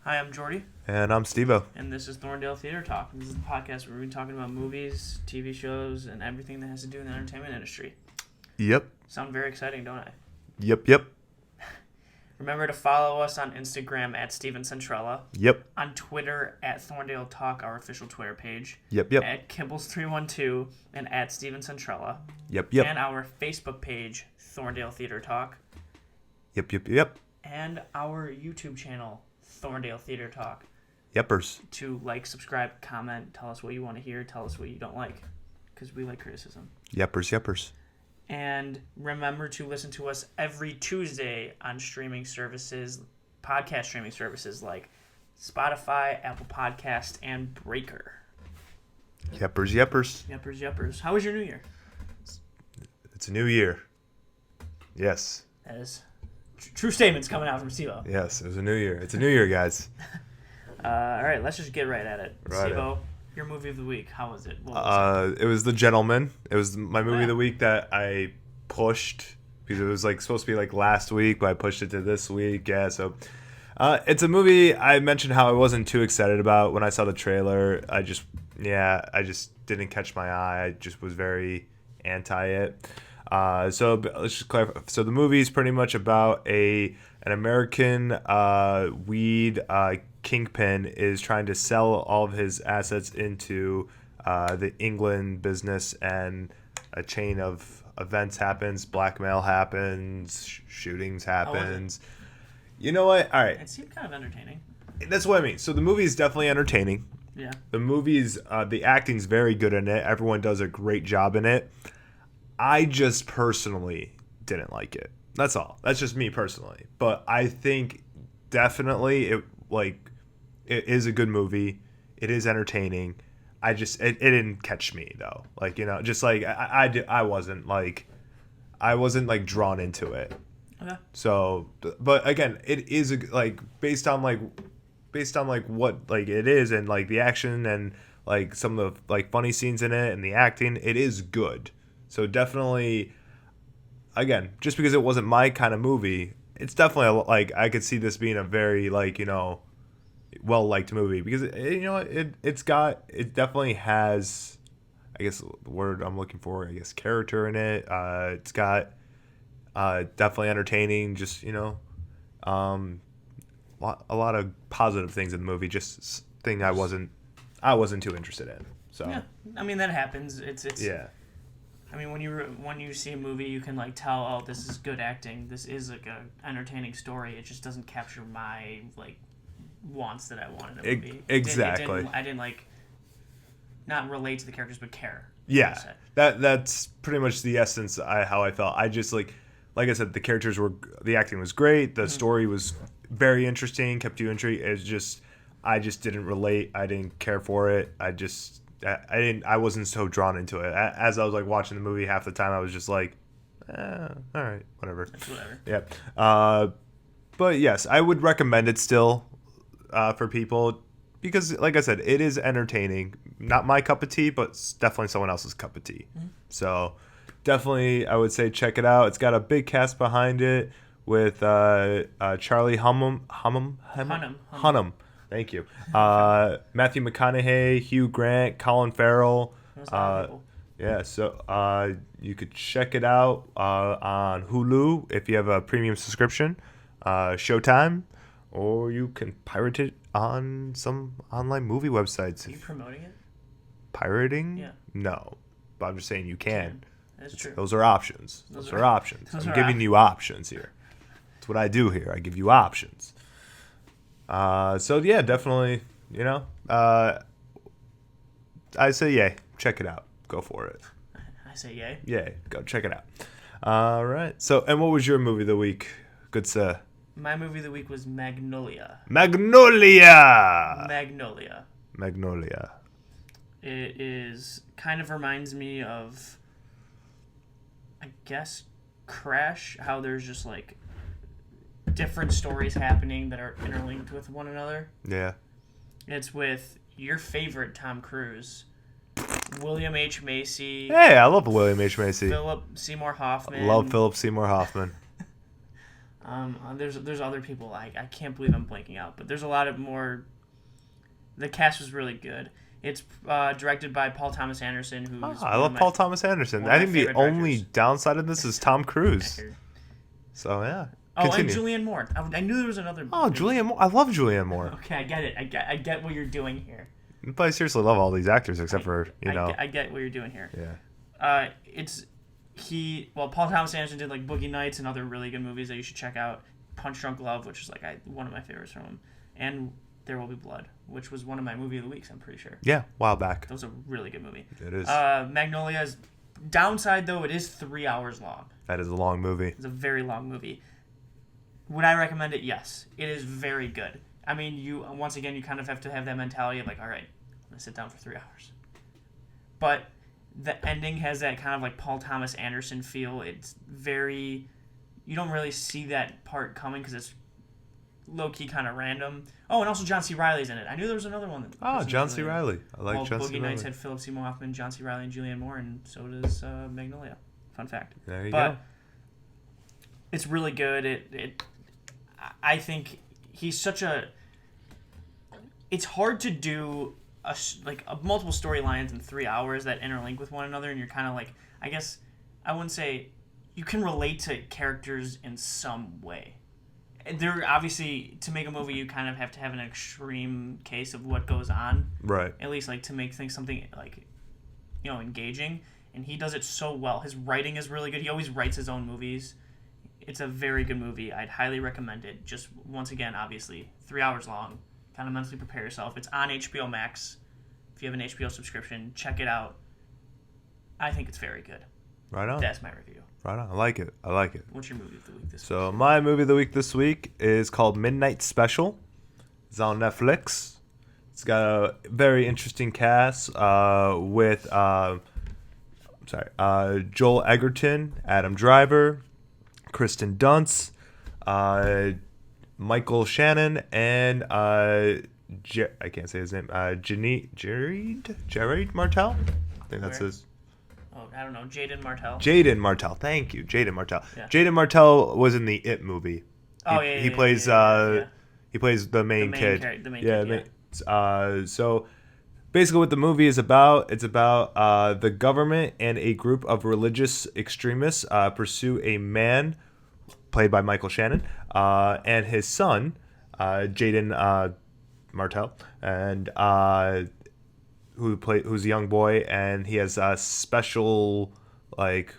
Hi, I'm Jordy, And I'm Steve-O. and this is Thorndale Theater Talk. This is the podcast where we're talking about movies, TV shows, and everything that has to do in the entertainment industry. Yep. Sound very exciting, don't I? Yep. Remember to follow us on Instagram at Steven Centrella, Yep. on Twitter at Thorndale Talk, our official Twitter page, Yep. at Kibbles312, and at Steven Centrella, Yep. and our Facebook page, Thorndale Theater Talk, Yep. and our YouTube channel, Thorndale Theater Talk. Yepers. To like, subscribe, comment, tell us what you want to hear, tell us what you don't like, because we like criticism. Yepers. And remember to listen to us every Tuesday on streaming services, podcast streaming services like Spotify, Apple Podcast, and Breaker. Yepers. Yepers. How was your New Year? It's a new year. Yes. That is true statements coming out from Steve-O. Yes, it was a new year. It's a new year, guys. All right, let's just get right at it. Right. Steve-O, your movie of the week, how was it? What was It was The Gentleman. It was my movie yeah. of the week that I pushed because it was supposed to be last week, but I pushed it to this week. Yeah, so it's a movie I mentioned how I wasn't too excited about when I saw the trailer. I just didn't catch my eye. I just was very anti it. So let's just clarify. So the movie is pretty much about an American weed kingpin is trying to sell all of his assets into the England business, and a chain of events happens. Blackmail happens. Shootings happens. You know what? All right. it seemed kind of entertaining. That's what I mean. So the movie is definitely entertaining. Yeah. The movie's the acting's very good in it. Everyone does a great job in it. I just personally didn't like it. That's all. That's just me personally. But I think definitely it is a good movie. It is entertaining. It didn't catch me though. I wasn't drawn into it. Okay. So, but again, it is based on what it is, and the action, and some of the funny scenes in it and the acting, it is good. So definitely, again, just because it wasn't my kind of movie, it's definitely I could see this being a very well liked movie, because it definitely has, I guess the word I'm looking for, character in it. It's got definitely entertaining, just a lot of positive things in the movie. Just thing I wasn't too interested in. So Yeah, I mean that happens. It's yeah. I mean, when you see a movie, you can tell, oh, this is good acting. This is a entertaining story. It just doesn't capture my wants that I want in a movie. Exactly. I didn't not relate to the characters, but care. Yeah, that's pretty much the essence. How I felt. I just like I said, the acting was great. The story was very interesting. Kept you intrigued. I just didn't relate. I didn't care for it. I wasn't so drawn into it. As I was watching the movie, half the time I was just all right, whatever. It's whatever. Yeah. But yes, I would recommend it still for people, because like I said, it is entertaining. Not my cup of tea, but it's definitely someone else's cup of tea. Mm-hmm. So definitely, I would say check it out. It's got a big cast behind it with Charlie Hunnam. Thank you. Matthew McConaughey, Hugh Grant, Colin Farrell. Yeah, so you could check it out on Hulu if you have a premium subscription, Showtime, or you can pirate it on some online movie websites. Are you promoting it? Pirating? Yeah. No, but I'm just saying you can. That's true. Those are options. Those are options. I'm giving you options here. That's what I do here. I give you options. So yeah, definitely, I say yay. Check it out. Go for it. I say yay. Yay. Go check it out. All right. So, and what was your movie of the week? Good sir. My movie of the week was Magnolia. Magnolia. It kind of reminds me of, I guess, Crash, how there's just different stories happening that are interlinked with one another. Yeah. It's with your favorite Tom Cruise, William H. Macy. Hey, I love William H. Macy. Philip Seymour Hoffman. Love Philip Seymour Hoffman. There's other people I can't believe I'm blanking out, but there's a lot of more. The cast was really good. It's directed by Paul Thomas Anderson, who's I love Paul Thomas Anderson. one of I my think the favorite only directors. downside of this is Tom Cruise. So yeah. Oh, Continue. and Julianne Moore. I knew there was another. Oh, Julianne Moore. I love Julianne Moore. Okay, I get it. I get what you're doing here. But I seriously love all these actors except for, you know. I get what you're doing here. Yeah. Paul Thomas Anderson did like Boogie Nights and other really good movies that you should check out. Punch Drunk Love, which is like one of my favorites from him, and There Will Be Blood, which was one of my movie of the weeks. I'm pretty sure. Yeah, a while back. That was a really good movie. It is. Magnolia's downside though, it is 3 hours long. That is a long movie. It's a very long movie. Would I recommend it? Yes, it is very good. I mean, you kind of have to have that mentality of like, all right, I'm gonna sit down for 3 hours. But the ending has that kind of like Paul Thomas Anderson feel. It's very, you don't really see that part coming because it's low key kind of random. Oh, and also John C. Reilly's in it. I knew there was another one. John C. Reilly. I like John C. Boogie Reilly. Nights had Philip Seymour Hoffman, John C. Reilly, and Julianne Moore, and so does Magnolia. Fun fact. There you go. It's really good. I think he's such a. It's hard to do multiple storylines in 3 hours that interlink with one another, and you're kind of like, I guess I wouldn't say you can relate to characters in some way. There obviously, to make a movie, you kind of have to have an extreme case of what goes on, Right. at least like to make things something like, engaging. And he does it so well. His writing is really good. He always writes his own movies. It's a very good movie. I'd highly recommend it. Just once again, obviously, 3 hours long. Kind of mentally prepare yourself. It's on HBO Max. If you have an HBO subscription, check it out. I think it's very good. Right on. That's my review. Right on. I like it. What's your movie of the week this week? So my movie of the week this week is called Midnight Special. It's on Netflix. It's got a very interesting cast with Joel Egerton, Adam Driver, Kristen Dunst, Michael Shannon, and I can't say his name. Jared Martell. I think that's Where? his. Oh, I don't know. Jaden Martell. Jaden Martell. Thank you, Jaden Martell. Yeah. Jaden Martell was in the It movie. He plays he plays the main kid. The main kid. So basically what the movie is about, it's about the government and a group of religious extremists pursue a man played by Michael Shannon and his son, Jaden Martell, and who's a young boy, and he has special like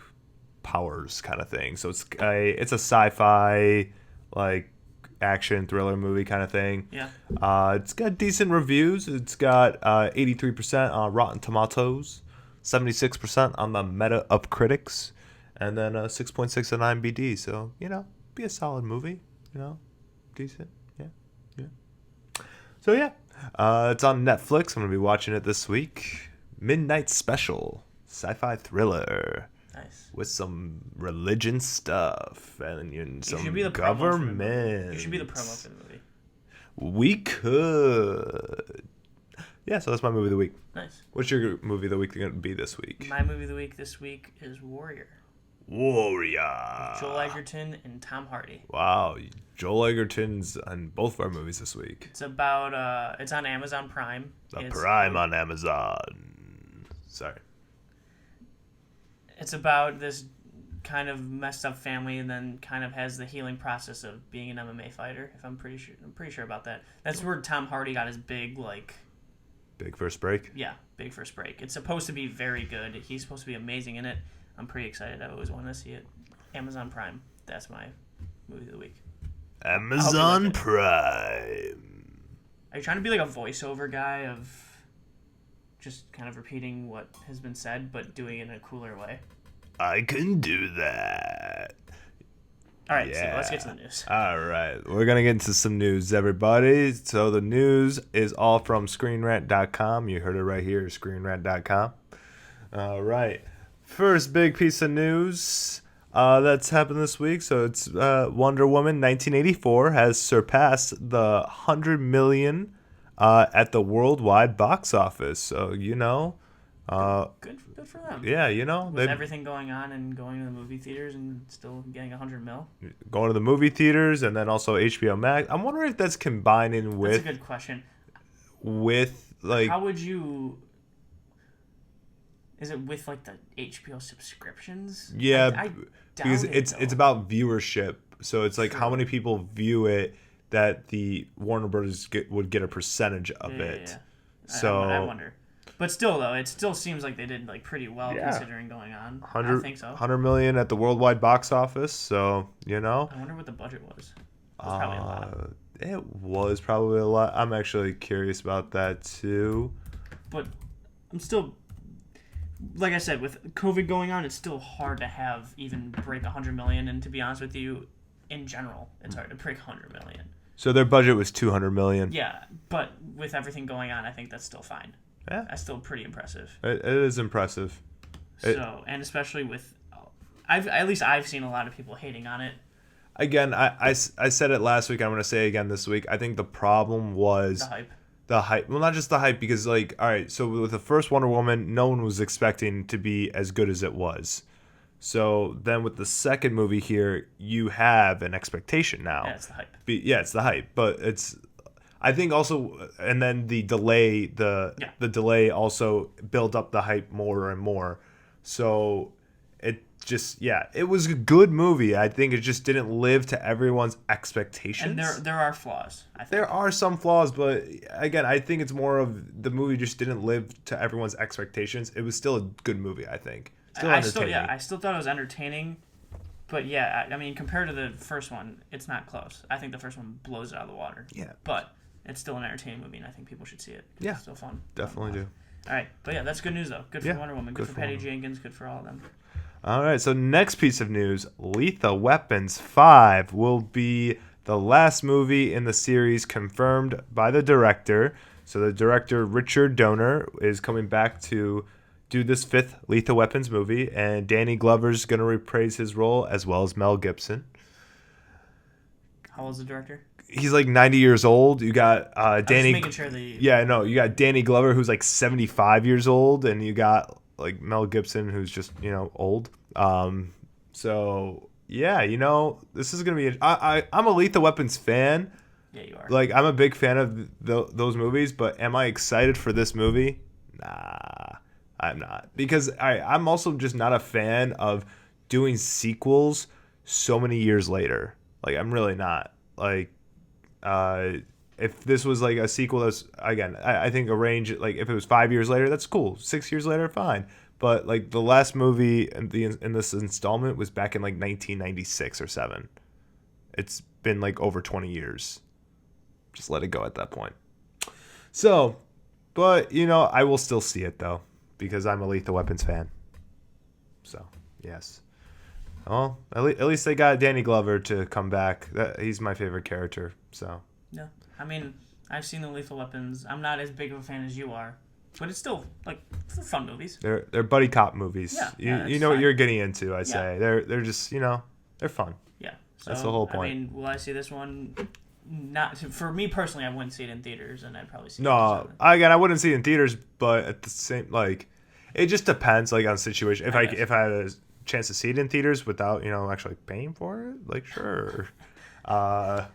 powers kind of thing. So it's a sci-fi like action thriller movie kind of thing. Yeah. It's got decent reviews. It's got 83% on Rotten Tomatoes, 76% on the Meta of Critics, and then 6.6 on IMDb. So be a solid movie. Decent. Yeah. So yeah. It's on Netflix. I'm going to be watching it this week. Midnight Special. Sci-fi thriller. Nice. With some religion stuff. And some should be the government. You should be the promo for the movie. We could. Yeah, so that's my movie of the week. Nice. What's your movie of the week going to be this week? My movie of the week this week is Warrior. Warrior. Joel Egerton and Tom Hardy. Wow. Joel Egerton's on both of our movies this week. It's about, it's on Amazon Prime. Prime on Amazon. Sorry. It's about this kind of messed up family and then kind of has the healing process of being an MMA fighter. I'm pretty sure about that. That's where Tom Hardy got his big first break? Yeah, big first break. It's supposed to be very good. He's supposed to be amazing in it. I'm pretty excited. I always wanted to see it. Amazon Prime. That's my movie of the week. Amazon Prime. Are you trying to be like a voiceover guy of just kind of repeating what has been said but doing it in a cooler way? I can do that. All right, so let's get to the news. All right, we're going to get into some news, everybody. So the news is all from ScreenRant.com. You heard it right here, ScreenRant.com. All right. First big piece of news that's happened this week. So it's Wonder Woman 1984 has surpassed the 100 million at the worldwide box office. So, Good for them. Yeah, you know, With everything going on and going to the movie theaters and still getting $100 million. going to the movie theaters and then also HBO Max. I'm wondering if that's combining That's with a good question. like How would you? Is it with like the HBO subscriptions? yeah, I because doubt it, it's though. about viewership. So it's like how True. many people view it that the Warner Brothers would get a percentage of it. Yeah. So I wonder. But still, though, it still seems like they did like pretty well Yeah. considering going on. 100, I think so. 100 million at the worldwide box office. So, you know, I wonder what the budget was. It was probably a lot. it was probably a lot. I'm actually curious about that too. But I'm still, like I said, with COVID going on, it's still hard to have even break 100 million. And to be honest with you, in general, it's hard to break 100 million. So their budget was 200 million. Yeah, but with everything going on, I think that's still fine. Yeah. That's still pretty impressive. It is impressive. So, and especially with, at least I've seen a lot of people hating on it. Again, I said it last week. I'm going to say it again this week. I think the problem was The hype. the hype. Well, not just the hype, because like, all right, so with the first Wonder Woman, no one was expecting to be as good as it was. So then with the second movie here, you have an expectation now. Yeah, it's the hype. Yeah, it's the hype, but it's. I think also, and then the delay, the delay also built up the hype more and more. So it just, it was a good movie. I think it just didn't live to everyone's expectations. And there are flaws, I think. There are some flaws, but again, I think it's more of the movie just didn't live to everyone's expectations. It was still a good movie, I think. Still entertaining. I still thought it was entertaining. But yeah, I mean, compared to the first one, it's not close. I think the first one blows it out of the water. Yeah. But it's still an entertaining movie, and I think people should see it. Yeah. It's still fun. Definitely do. All right. But yeah, that's good news, though. Good for Yeah, Wonder Woman. Good for Patty Jenkins. Good for all of them. All right, so next piece of news, Lethal Weapons 5 will be the last movie in the series confirmed by the director. So the director, Richard Donner, is coming back to do this fifth Lethal Weapons movie, and Danny Glover's going to reprise his role, as well as Mel Gibson. How old's the director? He's like 90 years old. You got Danny. Just making sure that You got Danny Glover, who's like 75 years old, and you got like Mel Gibson, who's just, old. So yeah, this is gonna be. I'm a Lethal Weapons fan. Yeah, you are. Like, I'm a big fan of those movies, but am I excited for this movie? Nah, I'm not, because I'm also just not a fan of doing sequels so many years later. Like, I'm really not. Like, if this was like a sequel that's, again, I think a range, like if it was 5 years later, that's cool. 6 years later, fine. But like the last movie in this installment was back in like 1996 or 7. It's been like over 20 years. Just let it go at that point. So, but I will still see it though, because I'm a Lethal Weapons fan. So, yes. Well, at least they got Danny Glover to come back. He's my favorite character. So. Yeah, I mean, I've seen the Lethal Weapons. I'm not as big of a fan as you are, but it's still like fun movies. They're buddy cop movies. Yeah, you know what fine. you're getting into. I say they're just they're fun. Yeah, so, That's the whole point. I mean, will I see this one? Not for me personally. I wouldn't see it in theaters, and I'd probably see. No, again, I wouldn't see it in theaters, but at the same, like, it just depends, like, on the situation. If I had a chance to see it in theaters without actually paying for it, like, sure. I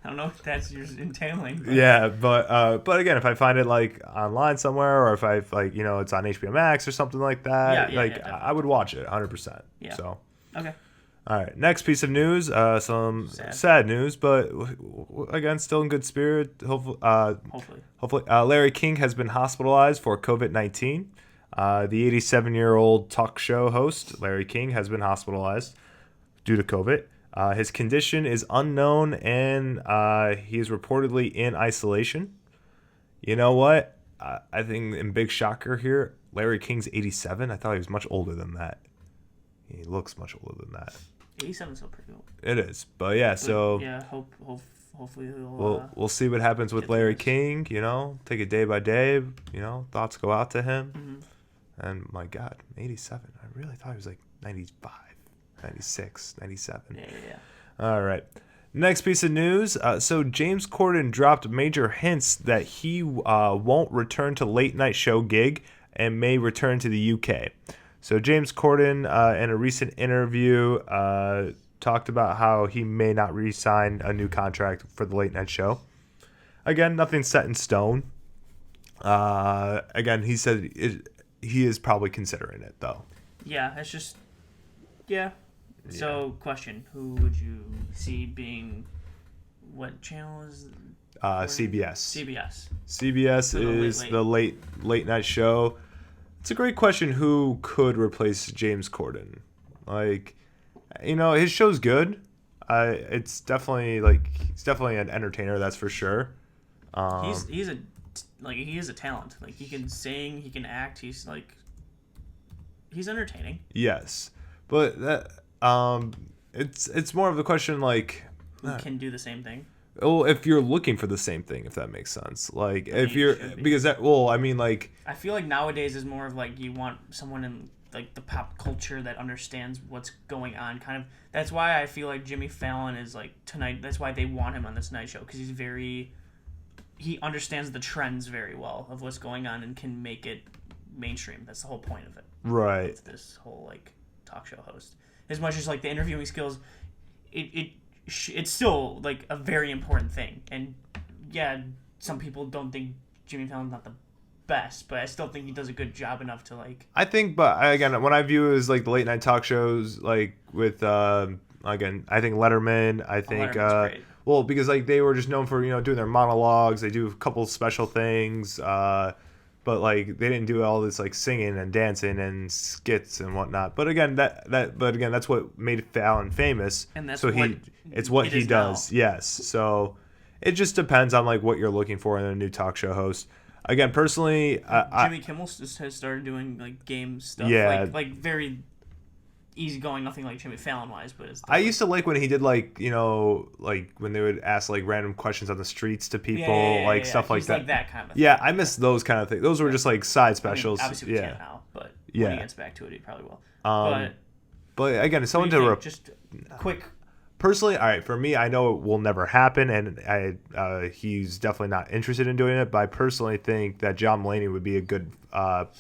don't know if that's your entailing. But. Yeah, but again, if I find it like online somewhere, or if I like it's on HBO Max or something like that, I would watch it 100%. Yeah. So. Okay. All right, next piece of news, some sad news, but again, still in good spirit. Hopefully, Larry King has been hospitalized for COVID-19. The 87-year-old talk show host, Larry King, has been hospitalized due to COVID. His condition is unknown, and he is reportedly in isolation. You know what? I think, in big shocker here, Larry King's 87. I thought he was much older than that. He looks much older than that. 87 is still pretty old. It is, but yeah. So yeah, hopefully he'll. We'll see what happens with Larry King. Take it day by day. Thoughts go out to him. Mm-hmm. And my God, 87. I really thought he was like 95, 96, 97. Yeah. All right. Next piece of news. So James Corden dropped major hints that he won't return to late night show gig and may return to the UK. So James Corden, in a recent interview, talked about how he may not re-sign a new contract for the late night show. Again, nothing's set in stone. Again, he said he is probably considering it, though. Yeah, it's just... Yeah. So, question. Who would you see being... What channel is... CBS. CBS. CBS is the late night show. It's a great question. Who could replace James Corden? Like, his show's good. It's definitely he's definitely an entertainer. That's for sure. He is a talent. Like, he can sing, he can act. He's entertaining. Yes, but that it's more of the question like who can do the same thing. Well, if you're looking for the same thing, if that makes sense, like if you're because that I feel like nowadays is more of like you want someone in like the pop culture that understands what's going on. Kind of that's why I feel like Jimmy Fallon is like tonight. That's why they want him on this Tonight Show because he understands the trends very well of what's going on and can make it mainstream. That's the whole point of it. Right. It's this whole like talk show host. As much as like the interviewing skills, it's still like a very important thing. And yeah, some people don't think Jimmy Fallon's not the best, but I still think he does a good job enough to like. I think, but again, when I view it as like the late night talk shows, like with again, I think Letterman. I think Letterman's great. Well, because like they were just known for doing their monologues. They do a couple special things, but like they didn't do all this like singing and dancing and skits and whatnot. But again, that's what made Fallon famous. And that's so it's what he does. Now. Yes. So it just depends on like what you're looking for in a new talk show host. Again, personally, Jimmy Kimmel just has started doing like game stuff. Yeah. Like very easygoing, nothing like Jimmy Fallon wise, but I used to like when he did like like when they would ask like random questions on the streets to people, stuff like that. Like that kind of thing. Yeah, I miss those kind of things. Those were just like side specials. I mean, obviously we can't now, but when he gets back to it, he probably will. But again, someone just quick. Personally, all right, for me, I know it will never happen, and he's definitely not interested in doing it. But I personally think that John Mulaney would be a good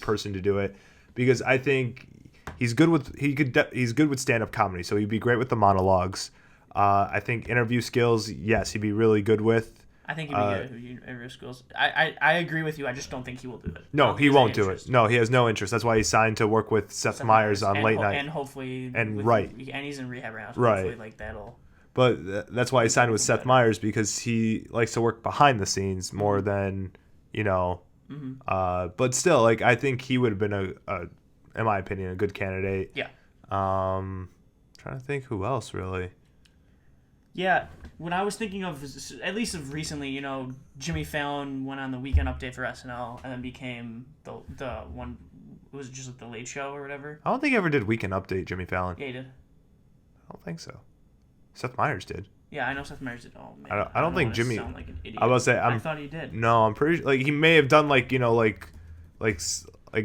person to do it because I think he's good with he's good with stand-up comedy, so he'd be great with the monologues. I think interview skills, yes, he'd be really good with. I think he'd be good with interview skills. I agree with you. I just don't think he will do it. No, he won't do it. No, he has no interest. That's why he signed to work with Seth Meyers on Late Night. And hopefully, and he's in rehab right now. So right, hopefully, like that'll. But that's why he signed with Seth Meyers because he likes to work behind the scenes more than But still, like I think he would have been in my opinion, a good candidate. Yeah. Trying to think who else really. Yeah, when I was thinking of, at least of recently, Jimmy Fallon went on the Weekend Update for SNL and then became the one, was it just like the Late Show or whatever? I don't think he ever did Weekend Update, Jimmy Fallon. Yeah, he did. I don't think so. Seth Meyers did. Yeah, I know Seth Meyers did. Oh man, I don't think Jimmy. Sound like an idiot. I thought he did. No, I'm pretty like he may have done like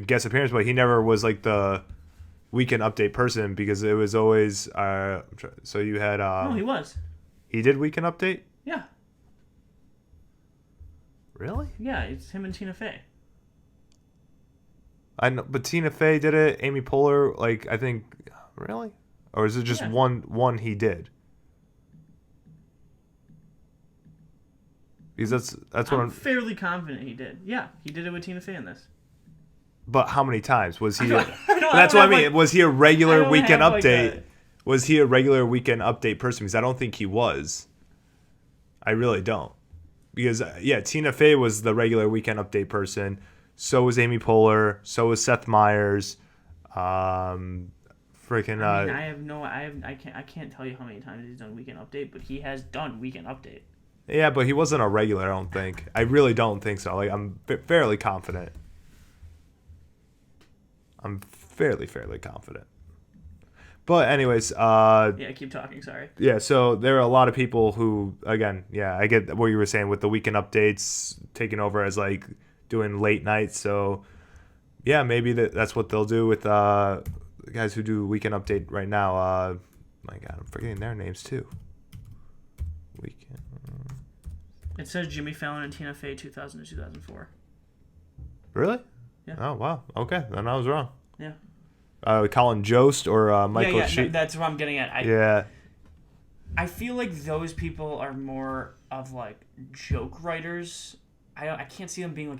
guest appearance, but he never was like the Weekend Update person because it was always so you had no, he was. He did Weekend Update? Yeah. Really? Yeah, it's him and Tina Fey. I know, but Tina Fey did it. Amy Poehler, like I think, really, or is it just one he did? Because that's what I'm fairly confident he did. Yeah, he did it with Tina Fey in this. But how many times was he? That's what I mean. Was he a regular Weekend Update? Was he a regular Weekend Update person? Because I don't think he was. I really don't. Because Tina Fey was the regular Weekend Update person. So was Amy Poehler. So was Seth Meyers. I can't tell you how many times he's done Weekend Update, but he has done Weekend Update. Yeah, but he wasn't a regular, I don't think. I really don't think so. Like, I'm fairly confident. I'm fairly confident. But anyways, keep talking, sorry. Yeah, so there are a lot of people who, again, I get what you were saying with the Weekend Updates taking over as like doing late nights. So yeah, maybe that's what they'll do with the guys who do Weekend Update right now. My God, I'm forgetting their names too. Weekend. It says Jimmy Fallon and Tina Fey 2000 to 2004. Really? Yeah. Oh wow. Okay, then I was wrong. Yeah. Colin Jost or Michael yeah. Sheen. That's what I'm getting at. Yeah. I feel like those people are more of like joke writers. I can't see them being like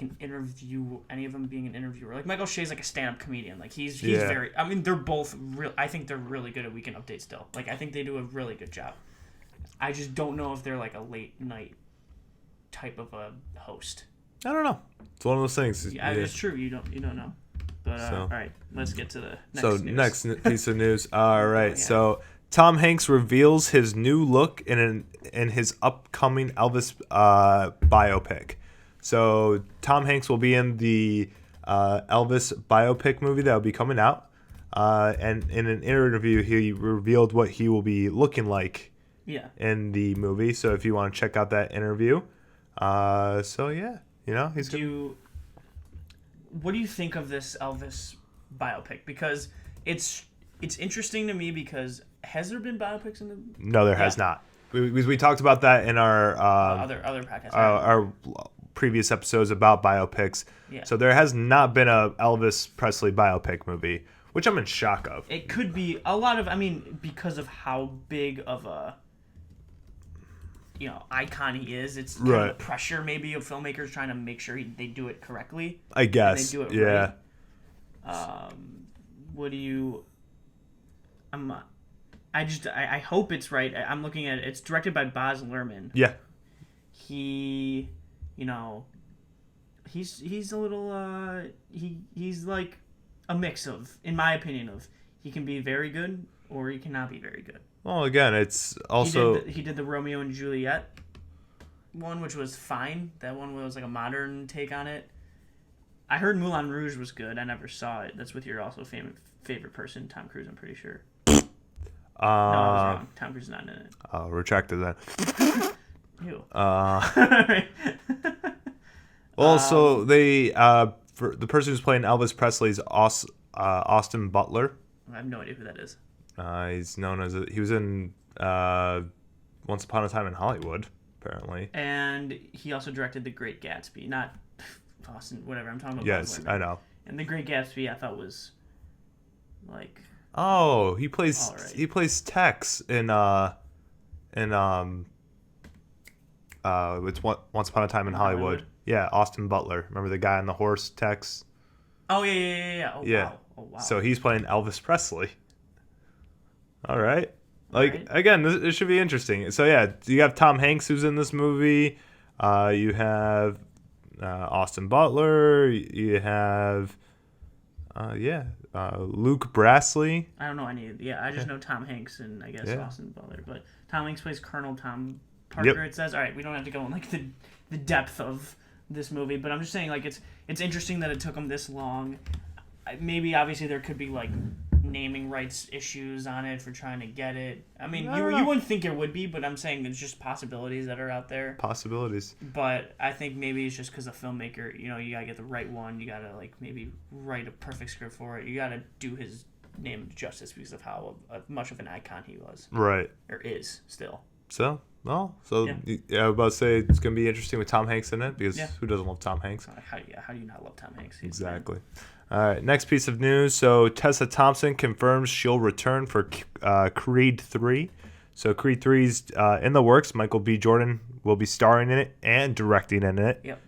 any of them being an interviewer. Like Michael Shea's like a stand-up comedian. Like he's Yeah. very. I mean, they're both real. I think they're really good at Weekend Update still. Like I think they do a really good job. I just don't know if they're like a late night type of a host. I don't know. It's one of those things. Yeah, it's true. You don't know. But So- all right, let's get to the next So news. next piece of news. All right. Yeah. So Tom Hanks reveals his new look in his upcoming Elvis biopic. So Tom Hanks will be in the Elvis biopic movie that will be coming out. And in an interview, he revealed what he will be looking like Yeah. in the movie. So if you want to check out that interview, so yeah, he's What do you think of this Elvis biopic? Because it's interesting to me because has there been biopics in the no, there has Yeah. not. We talked about that in our other podcasts? our previous episodes about biopics. Yeah. So there has not been a Elvis Presley biopic movie, which I'm in shock of. It could be a lot of. I mean, because of how big of a icon he is. It's kind of Right. the pressure maybe of filmmakers trying to make sure they do it correctly. I guess. They do it Yeah. right. What do you? I hope it's right. I'm looking at it. It's directed by Baz Luhrmann. Yeah. He, he's a little he's like a mix of, in my opinion, of he can be very good or he cannot be very good. Well, again, it's also He did the Romeo and Juliet one, which was fine. That one was like a modern take on it. I heard Moulin Rouge was good. I never saw it. That's with your also favorite person, Tom Cruise, I'm pretty sure. No, I was wrong. Tom Cruise is not in it. retracted that. Ew. Well, so they for the person who's playing Elvis Presley's Austin Butler. I have no idea who that is. He's known as he was in Once Upon a Time in Hollywood, apparently. And he also directed The Great Gatsby. Not Austin, whatever. I'm talking about. Yes, Baz Luhrmann. I know. And The Great Gatsby, I thought was like. Oh, he plays All right. Tex in it's Once Upon a Time in Hollywood. Yeah, Austin Butler. Remember the guy on the horse, Tex? Oh yeah. Oh Yeah. wow. Oh wow. So he's playing Elvis Presley. All right. Like Right. again, this should be interesting. So yeah, you have Tom Hanks who's in this movie. You have Austin Butler. You have Luke Brassley. I don't know any. Yeah, I just know Tom Hanks and I guess Yeah. Austin Butler. But Tom Hanks plays Colonel Tom Parker. Yep. It says. All right, we don't have to go in like the depth of this movie, but I'm just saying like it's interesting that it took him this long. Maybe obviously there could be like naming rights issues on it for trying to get it. I mean, I don't know. you wouldn't think there would be, but I'm saying there's just possibilities that are out there. Possibilities. But I think maybe it's just because a filmmaker, you gotta get the right one. You gotta like maybe write a perfect script for it. You gotta do his name justice because of how much of an icon he was Right. or is still. So, Yeah. I was about to say it's going to be interesting with Tom Hanks in it because Yeah. who doesn't love Tom Hanks? Like, how do you not love Tom Hanks? He's Exactly. All right, next piece of news. So Tessa Thompson confirms she'll return for Creed 3. So Creed 3's in the works. Michael B. Jordan will be starring in it and directing in it. Yep.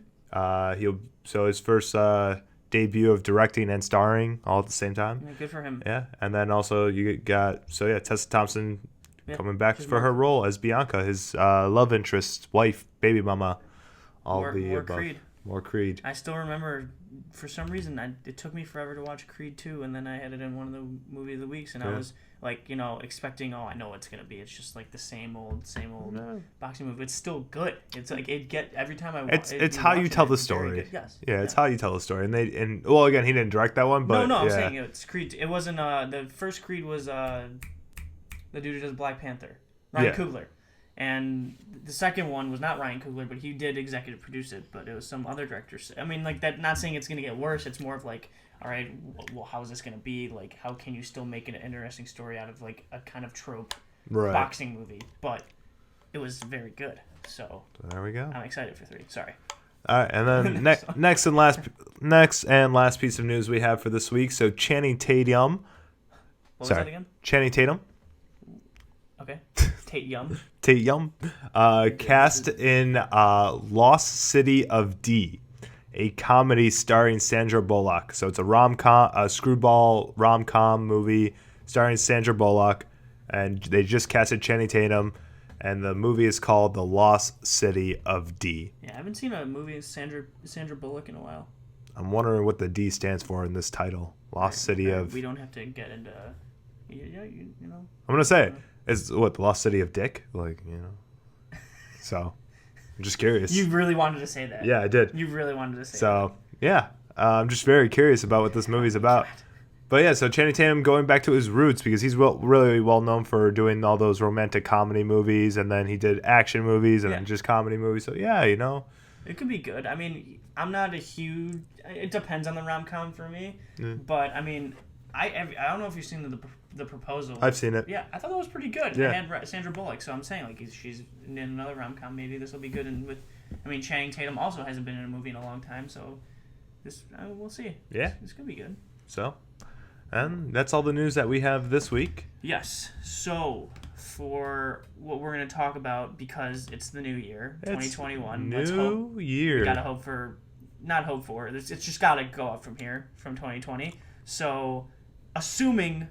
So his first debut of directing and starring all at the same time. Yeah, good for him. Yeah, and then also you got Tessa Thompson Yeah, coming back she's for her role as Bianca, his love interest, wife, baby mama, all More- the more above. Creed. More Creed. I still remember, for some reason, it took me forever to watch Creed 2, and then I had it in one of the movie of the weeks, and I Yeah. was like, expecting, I know what it's gonna be. It's just like the same old No. boxing movie. It's still good. It's like every time I watch It's how you tell the story. Yes. Yeah, it's how you tell the story. And well, again, he didn't direct that one, but no, I'm yeah. saying it's Creed. It wasn't the first Creed was the dude who does Black Panther, Ryan Yeah. Coogler, and the second one was not Ryan Coogler, but he did executive produce it. But it was some other directors. I mean, like that. Not saying it's gonna get worse. It's more of like, all right, well, how is this gonna be? Like, how can you still make an interesting story out of like a kind of trope Right. boxing movie? But it was very good. So There we go. I'm excited for 3. Sorry. All right, and then next and last piece of news we have for this week. So Channing Tatum. What was that again? Channing Tatum. Okay. Tatum. Tatum. Cast in Lost City of D, a comedy starring Sandra Bullock. So it's a screwball rom-com movie starring Sandra Bullock, and they just casted Channing Tatum, and the movie is called The Lost City of D. Yeah, I haven't seen a movie with Sandra Bullock in a while. I'm wondering what the D stands for in this title. Lost City of... We don't have to get into... Yeah, you know. I'm going to say, it's what, The Lost City of Dick? Like, you know. So, I'm just curious. You really wanted to say that. Yeah, I did. You really wanted to say that. So, yeah. I'm just very curious about what this movie's about. But yeah, so Channing Tatum going back to his roots, because he's really well known for doing all those romantic comedy movies, and then he did action movies and then just comedy movies. So yeah, you know. It could be good. I mean, I'm not a huge... It depends on the rom-com for me. But, I mean, I don't know if you've seen the Proposal. I've seen it. Yeah, I thought that was pretty good. Yeah. It had Sandra Bullock, so I'm saying, like, she's in another rom-com. Maybe this will be good. And Channing Tatum also hasn't been in a movie in a long time, so we'll see. Yeah. It's going to be good. So, and that's all the news that we have this week. Yes. So, for what we're going to talk about, because it's the new year, 2021. Let's hope. New year. We got to hope for... Not hope for. It's just got to go up from here, from 2020. So, assuming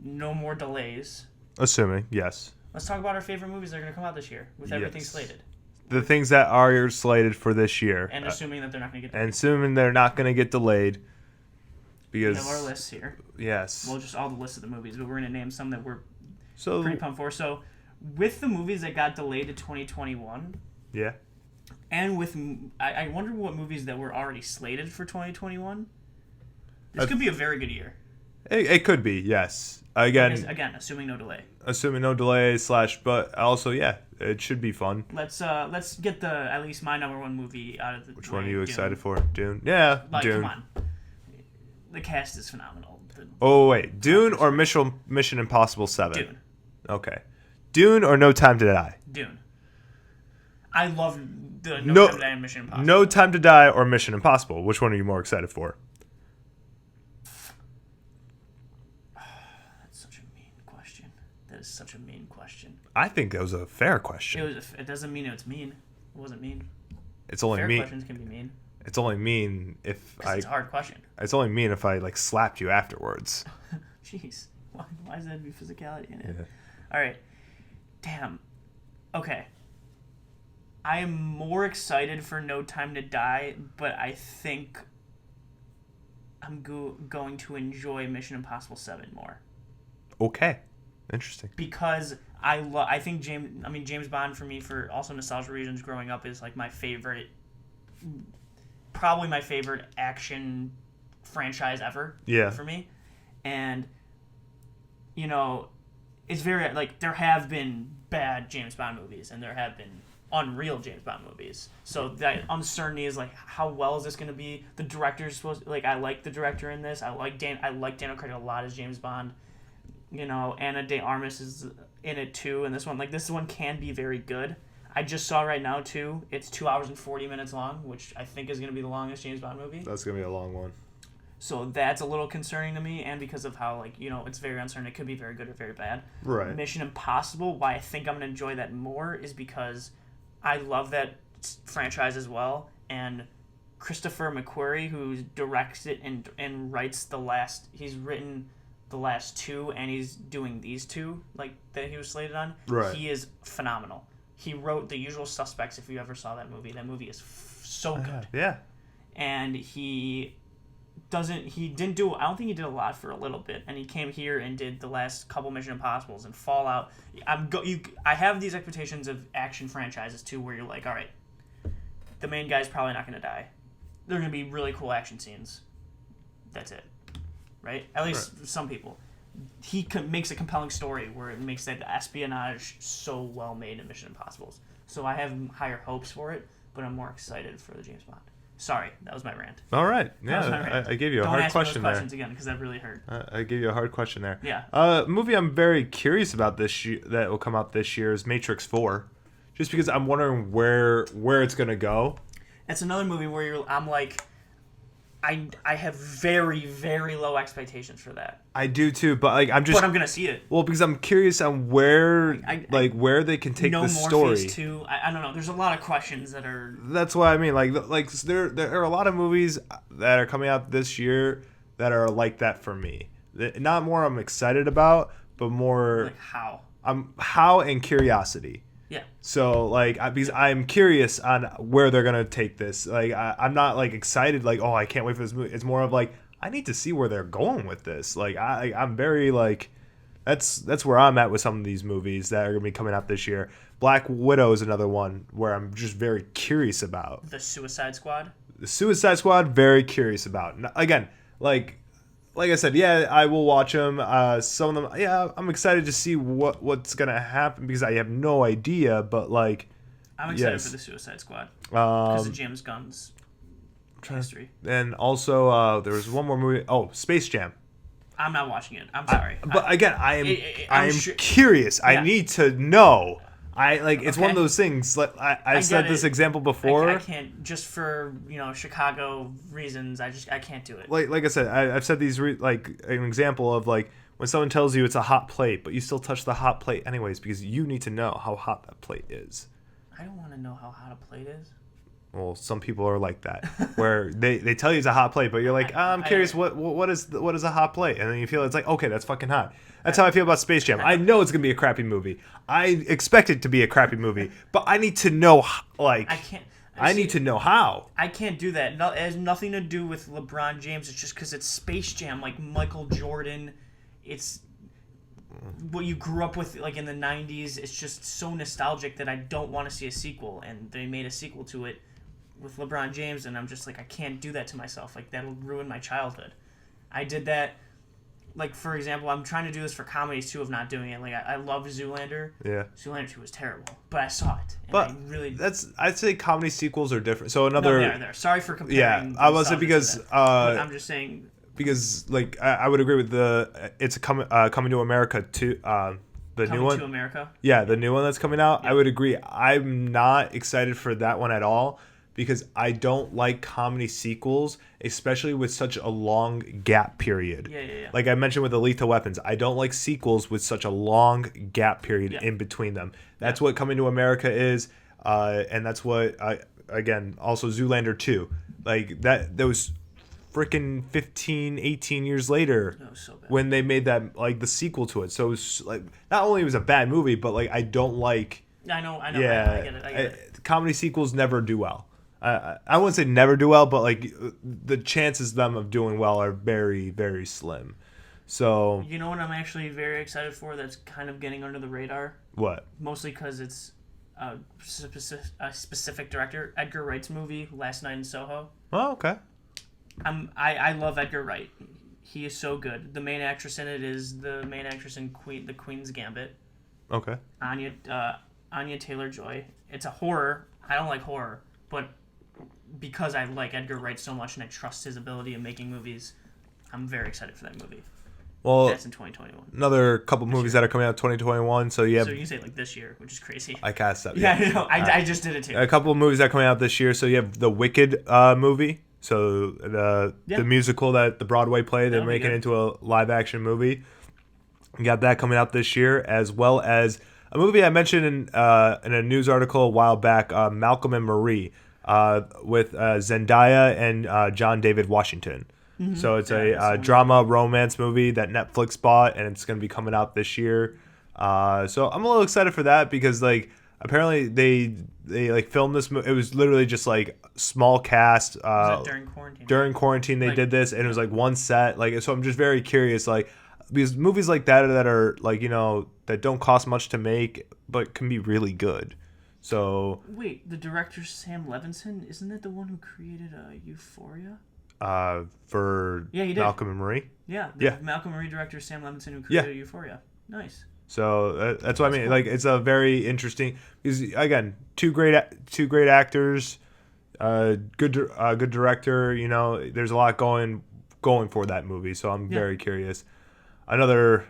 no more delays. Assuming, yes. Let's talk about our favorite movies that are going to come out this year, with everything slated. The things that are slated for this year. And assuming that they're not going to get delayed. And assuming they're not going to get delayed. Because we have our lists here. Yes. Well, just all the lists of the movies, but we're going to name some that we're pretty pumped for. So, with the movies that got delayed to 2021... Yeah. And with... I wonder what movies that were already slated for 2021. This could be a very good year. It could be, yes. Again, assuming no delay. Assuming no delay / but also, yeah, it should be fun. Let's get at least my number one movie out of the Which one are you excited for? Dune? Yeah, Dune. Come on. The cast is phenomenal. Wait. Dune or Mission Impossible 7? Dune. Okay. Dune or No Time to Die? Dune. I love the No Time to Die and Mission Impossible. No Time to Die or Mission Impossible? Which one are you more excited for? That is such a mean question. I think that was a fair question. It doesn't mean it's mean. It wasn't mean. It's only fair mean. Questions can be mean. It's only mean if it's a hard question. It's only mean if I slapped you afterwards. Jeez, why does that be physicality in it? Yeah. All right, damn. Okay. I am more excited for No Time to Die, but I think I'm going to enjoy Mission Impossible 7 more. Okay. Interesting. Because I think James Bond for me, for also nostalgia reasons, growing up is like my favorite, probably my favorite action franchise ever. Yeah. For me, and you know, it's very there have been bad James Bond movies and there have been unreal James Bond movies. So that uncertainty is how well is this going to be? The director's supposed I like the director in this. I like Daniel Craig a lot as James Bond. You know, Ana de Armas is in it too, and this one can be very good. I just saw right now too. It's 2 hours and 40 minutes long, which I think is going to be the longest James Bond movie. That's going to be a long one. So that's a little concerning to me, and because of how it's very uncertain. It could be very good or very bad. Right. Mission Impossible. Why I think I'm going to enjoy that more is because I love that franchise as well, and Christopher McQuarrie, who directs it and writes he's written the last two, and he's doing these two that he was slated on. Right. He is phenomenal. He wrote The Usual Suspects. If you ever saw that movie is so good. Yeah. And I don't think he did a lot for a little bit, and he came here and did the last couple Mission Impossibles and Fallout. I have these expectations of action franchises too, where you're like, all right, the main guy's probably not going to die. They're going to be really cool action scenes. That's it. Right? At least some people. He makes a compelling story where it makes that espionage so well made in Mission Impossibles. So I have higher hopes for it, but I'm more excited for the James Bond. Sorry, that was my rant. All right. Yeah, I gave you a hard question there. Don't ask me those questions again, because that really hurt. I gave you a hard question there. Yeah. A movie I'm very curious about this year, that will come out this year, is Matrix 4. Just because I'm wondering where it's going to go. It's another movie where I'm like, I have very, very low expectations for that. I do too, but like I'm But I'm gonna see it. well, because I'm curious on where where they can take No the more story. Phase 2. I don't know. There's a lot of questions that are. That's what I mean. Like there are a lot of movies that are coming out this year that are like that for me. Not more I'm excited about, but more Like how? how and curiosity. Yeah. So because I'm curious on where they're gonna take this. Like I'm not like excited like, oh, I can't wait for this movie. It's more of like, I need to see where they're going with this. Like I'm very like, that's where I'm at with some of these movies that are gonna be coming out this year. Black Widow is another one where I'm just very curious about. The Suicide Squad. The Suicide Squad, very curious about. Again, like I said, yeah, I will watch them. Some of them, yeah, I'm excited to see what's gonna happen because I have no idea. But like, I'm excited yes. for the Suicide Squad because of James Gunn's history. And also, there was one more movie. Oh, Space Jam. I'm not watching it. I'm sorry. But again, I'm sure, curious. Yeah. I need to know. It's one of Okay. those things. Like I said this example before. I can't just for Chicago reasons. I can't do it. Like I said, I've said these like an example of like when someone tells you it's a hot plate, but you still touch the hot plate anyways because you need to know how hot that plate is. I don't want to know how hot a plate is. Well, some people are like that, where they tell you it's a hot plate, but you're like, I'm curious, what is a hot plate? And then you feel it's like, okay, that's fucking hot. That's how I feel about Space Jam. I know it's gonna be a crappy movie. I expect it to be a crappy movie, but I need to know like I can't. I need to know how. I can't do that. No, it has nothing to do with LeBron James. It's just because it's Space Jam, like Michael Jordan. It's what you grew up with, like in the '90s. It's just so nostalgic that I don't want to see a sequel. And they made a sequel to it with LeBron James, and I'm just like, I can't do that to myself. Like that'll ruin my childhood. I did that. Like, for example, I'm trying to do this for comedies too of not doing it. Like I love Zoolander. Yeah. Zoolander 2 was terrible, but I saw it. And But I really. I'd say comedy sequels are different. So No, they're. Sorry for comparing. Yeah, I was because but I'm just saying. because like I would agree with it's coming to America too. The Coming new one. to America. Yeah, the new one that's coming out. I would agree. I'm not excited for that one at all because I don't like comedy sequels, especially with such a long gap period. Yeah. Like I mentioned with the Lethal Weapons, I don't like sequels with such a long gap period in between them. That's what Coming to America is, and that's what again also Zoolander 2. Like those freaking 15 18 years later That was so bad. when they made that like the sequel to it. So it was like not only was it a bad movie, but like I don't like I know. yeah, I get it. comedy sequels never do well. I wouldn't say never do well, but like the chances of them of doing well are very, very slim. So You know what I'm actually very excited for that's kind of getting under the radar? what? Mostly because it's a specific director. Edgar Wright's movie, Last Night in Soho. Oh, okay. I love Edgar Wright. He is so good. The main actress in it is the main actress in The Queen's Gambit. Okay. Anya Taylor-Joy. It's a horror. I don't like horror, but because I like Edgar Wright so much and I trust his ability in making movies, I'm very excited for that movie. Well, That's in 2021. another couple movies that are coming out 2021. So you have So you say like this year, which is crazy. I cast up. Yeah, I know. I just did it too. A couple of movies that are coming out this year. So you have the Wicked movie. So the musical that the Broadway play, they're That'll be making good. into a live action movie. You got that coming out this year, as well as a movie I mentioned in a news article a while back, Malcolm and Marie, with Zendaya and John David Washington. Mm-hmm. So it's a drama romance movie that Netflix bought, and it's going to be coming out this year. So I'm a little excited for that because like apparently they like filmed this. It was literally just like small cast. Was that during quarantine? During quarantine, they Like- did this, and it was like one set. Like so, I'm just very curious, like because movies like that are like that don't cost much to make, but can be really good. So Wait, the director Sam Levinson, isn't that the one who created Euphoria? for Yeah, he did. Malcolm and Marie. Yeah, Yeah. Malcolm Marie director Sam Levinson who Yeah. created Euphoria. Nice. So that's what I mean. cool. Like it's a very interesting because again, two great actors, good director. There's a lot going for that movie. So I'm very curious. Another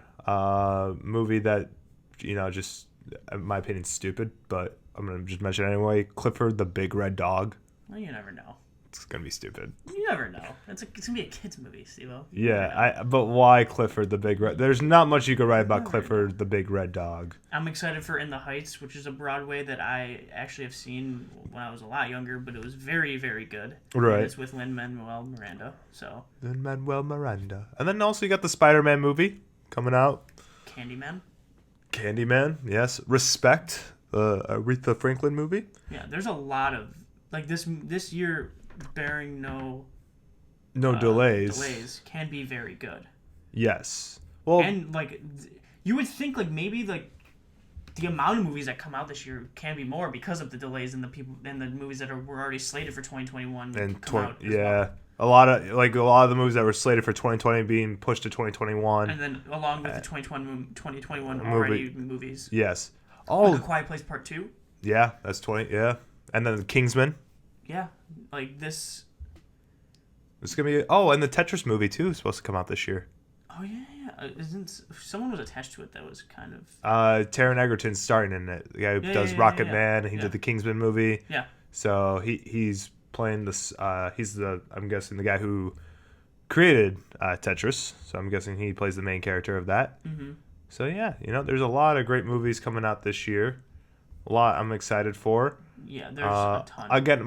movie that just in my opinion stupid, but I'm gonna just mention it anyway. Clifford the Big Red Dog. Well, you never know. It's gonna be stupid. You never know. It's gonna be a kids movie, Steve-O. Yeah, but why Clifford the Big Red? There's not much you could write about Clifford the Big Red Dog. I'm excited for In the Heights, which is a Broadway that I actually have seen when I was a lot younger, but it was very, very good. Right. And it's with Lin-Manuel Miranda, so. Lin-Manuel Miranda. And then also you got the Spider-Man movie coming out. Candyman, yes. Respect, the Aretha Franklin movie. Yeah, there's a lot of, like, this year, bearing no delays, can be very good. Yes. Well, and like you would think like maybe like the amount of movies that come out this year can be more because of the delays and the movies that were already slated for 2021 and come out as yeah. well. A lot of the movies that were slated for 2020 being pushed to 2021. And then along with the 2021 already movies. Yes. Like A Quiet Place Part 2. Yeah, that's 20. Yeah. And then Kingsman. Yeah. Like this. It's going to be... Oh, and the Tetris movie, too, is supposed to come out this year. Oh, yeah. Isn't someone was attached to it that was kind of... Taron Egerton's starring in it. The guy who does Rocket Man. He did the Kingsman movie. Yeah. So he's playing this... he's I'm guessing, the guy who created Tetris. So I'm guessing he plays the main character of that. Mm-hmm. So, yeah, there's a lot of great movies coming out this year. A lot I'm excited for. Yeah, there's a ton. Again,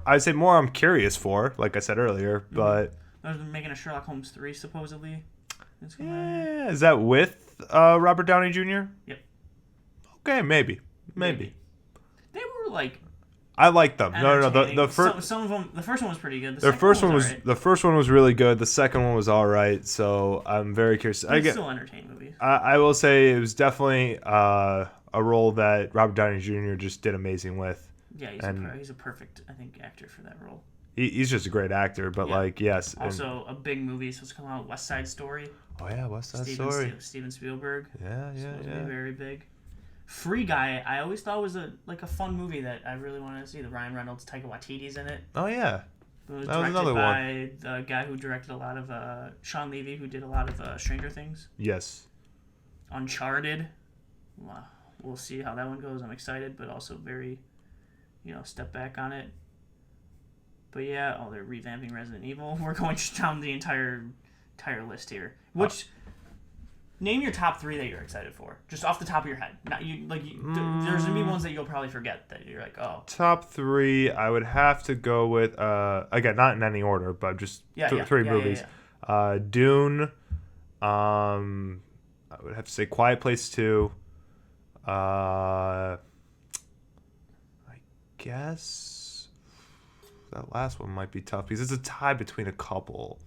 I'd say more I'm curious for, like I said earlier, but... They're making a Sherlock Holmes 3, supposedly. Yeah, is that with Robert Downey Jr.? Yep. Okay, maybe. They were like... I like them. No. The first... Some of them... The first one was pretty good. The first one was really good. The second one was all right, so I'm very curious. I still entertain movies. I will say it was definitely a role that Robert Downey Jr. just did amazing with. Yeah, he's a perfect, I think, actor for that role. He's just a great actor, but yes. Also, a big movie supposed to come out, West Side Story. Oh yeah, West Side Story. Steven Spielberg. Yeah. Supposed to be very big. Free Guy, I always thought was a fun movie that I really wanted to see. The Ryan Reynolds, Taika Waititi's in it. Oh yeah. It was directed by the guy who directed a lot of Sean Levy, who did a lot of Stranger Things. Yes. Uncharted. Wow. We'll see how that one goes. I'm excited, but also very, step back on it. But yeah, they're revamping Resident Evil. We're going down the entire list here. Name your top 3 that you're excited for, just off the top of your head. Not you. There's gonna be ones that you'll probably forget that you're like, oh. Top 3, I would have to go with again, not in any order, but just 3 movies. Yeah. Dune. I would have to say Quiet Place 2. I guess that last one might be tough because it's a tie between a couple.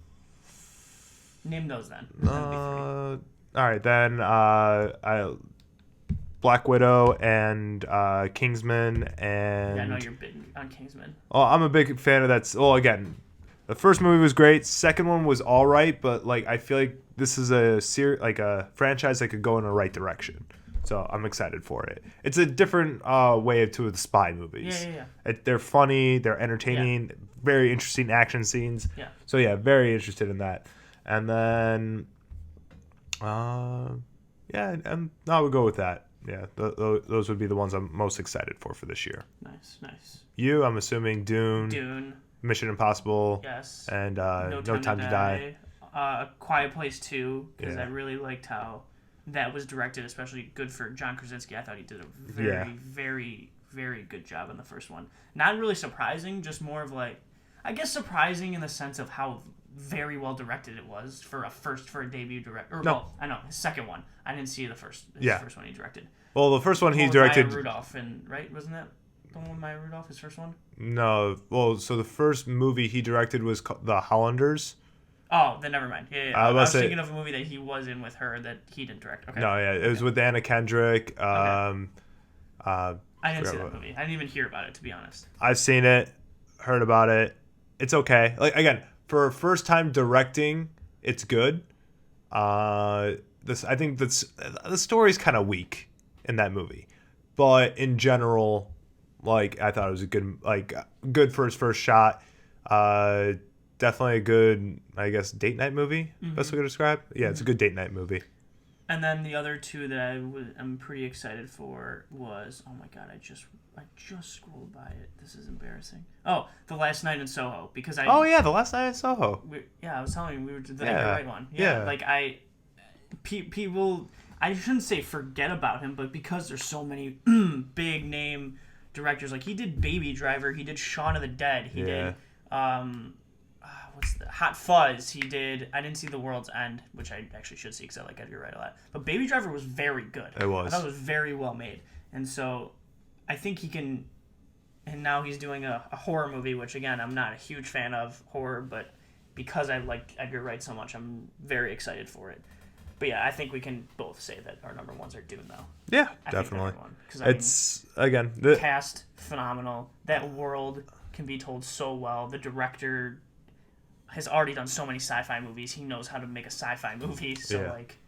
Name those then. All right, then Black Widow and Kingsman and... Yeah, I know you're big on Kingsman. Oh, I'm a big fan of that. Well, again, the first movie was great. Second one was all right, but I feel like this is a franchise that could go in the right direction. So I'm excited for it. It's a different way to the spy movies. Yeah. They're funny. They're entertaining. Very interesting action scenes. Yeah. So yeah, very interested in that. And then, and I would go with that. Yeah, those would be the ones I'm most excited for this year. Nice. You, I'm assuming Dune, Mission Impossible. Yes. And No Time to Die. Quiet Place 2, because I really liked how that was directed, especially good for John Krasinski. I thought he did a very, very, very good job in the first one. Not really surprising, just more of surprising in the sense of how very well directed it was for a debut director. Well, I know his second one. I didn't see the first one he directed. Well, the first one he directed. Maya Rudolph, wasn't that the one with Maya Rudolph? His first one? No. Well, so the first movie he directed was The Hollanders. Oh, then never mind. Yeah. I was thinking of a movie that he was in with her that he didn't direct. Okay. No, it was with Anna Kendrick. I didn't see that movie. I didn't even hear about it, to be honest. I've seen it, heard about it. It's okay. Again, for first time directing, it's good. I think the story's kind of weak in that movie, but in general, I thought it was a good first shot. Definitely a good, I guess, date night movie. Mm-hmm. Best way to describe. Yeah, it's a good date night movie. And then the other two that I'm pretty excited for was, oh my god, I just scrolled by it. This is embarrassing. Oh, The Last Night in Soho, because Oh yeah, The Last Night in Soho. I was telling you we were the Yeah. right one. Yeah, Yeah. like people, I shouldn't say forget about him, but because there's so many big name directors, like he did Baby Driver, he did Shaun of the Dead, he did what's the Hot Fuzz, he did, I didn't see The World's End, which I actually should see because I like Edgar Wright a lot, but Baby Driver was very good. It was. I thought it was very well made, and so I think he can. And now he's doing a horror movie, which again I'm not a huge fan of horror, but because I like Edgar Wright so much, I'm very excited for it. But yeah, I think we can both say that our number ones are Dune, though. Yeah, I definitely. Because It's again cast phenomenal. That world can be told so well. The director has already done so many sci-fi movies. He knows how to make a sci-fi movie. So Yeah. like,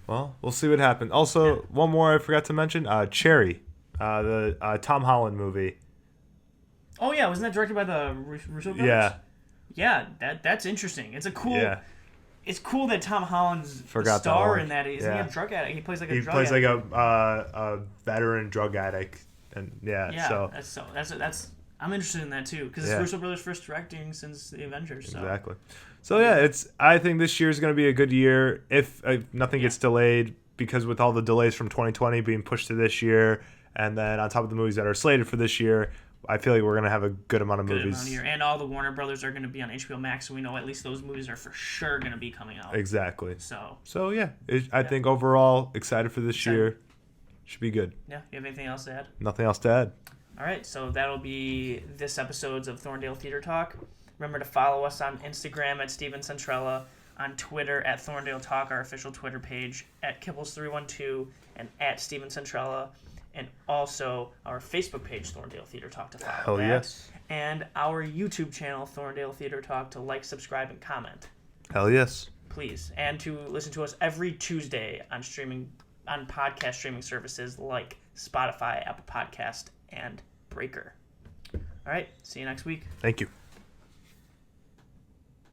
Well, we'll see what happens. Also, Yeah. one more I forgot to mention: Cherry, the Tom Holland movie. oh yeah, wasn't that directed by the Russo brothers? Yeah, Yeah, that's interesting. It's a cool. yeah. It's cool that Tom Holland's Forgot the star that one. in that. Isn't he Yeah. a drug addict? He plays like a He drug plays like addict. a veteran drug addict, and Yeah, so that's I'm interested in that too because Yeah. it's Russo brothers' first directing since the Avengers. So. exactly. So yeah, I think this year is going to be a good year if nothing gets delayed, because with all the delays from 2020 being pushed to this year, and then on top of the movies that are slated for this year, I feel like we're going to have a good amount of Good movies. amount of year. And all the Warner Brothers are going to be on HBO Max, so we know at least those movies are for sure going to be coming out. Exactly. So Yeah, I think overall excited for this Excited. year. Should be good. yeah, you have anything else to add? Nothing else to add. All right, so that'll be this episode's of Thorndale Theater Talk. Remember to follow us on Instagram at Steven Centrella, on Twitter at Thorndale Talk, our official Twitter page, at Kibbles312, and at Steven Centrella, and also our Facebook page, Thorndale Theater Talk, to follow Hell that. yes. And our YouTube channel, Thorndale Theater Talk, to like, subscribe, and comment, Hell yes. please. And to listen to us every Tuesday on podcast streaming services like Spotify, Apple Podcast, and Breaker. All right, see you next week. Thank you.